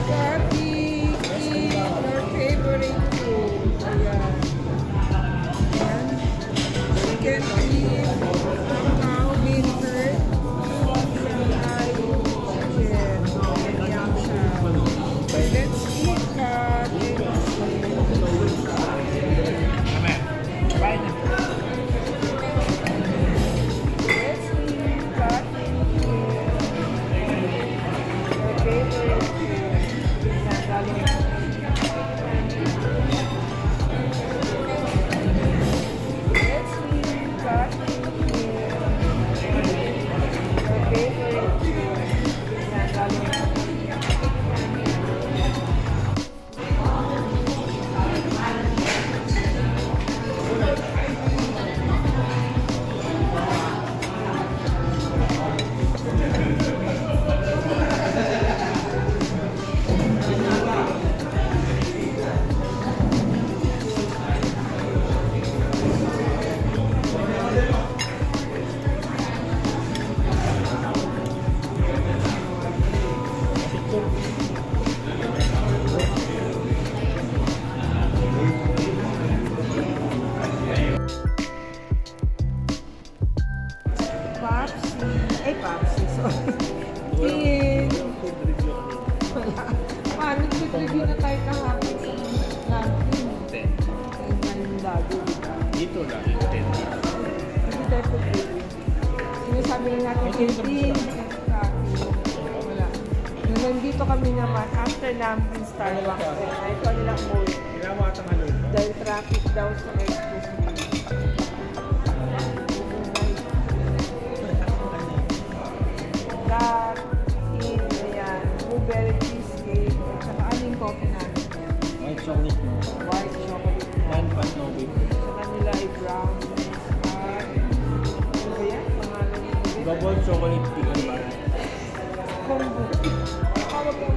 Coffee, tea, your favorite food. Ayan. Ayan. Chicken beef, cow bean curd, shanghai chicken. Yum siya. Let's eat ka. Let's eat coffee. Your favorite food. Yan, galing. Let's eat coffee. Your favorite food. Yan, galing. Papsi, sorry. Wala. Paano nag-review na tayo kahapon sa natin? 10 yung lagi, di ba? Dito lang, 10. Hindi tayo pag-review. Sinasabi na natin 15. Wala. Nung nandito kami naman, after namin Starbucks, ay kanilang mall. Ginawa atang ano ito? Dahil traffic daw sa express. That in, ayan, blueberry cheesecake, at saka aling coffee natin yan. White chocolate mo. White chocolate na. One pan no whip. Sa kanila ay brown. At, ano ba yan? Pangalan nito? Double chocolate tea. Ano ba? Combo. Tawag ko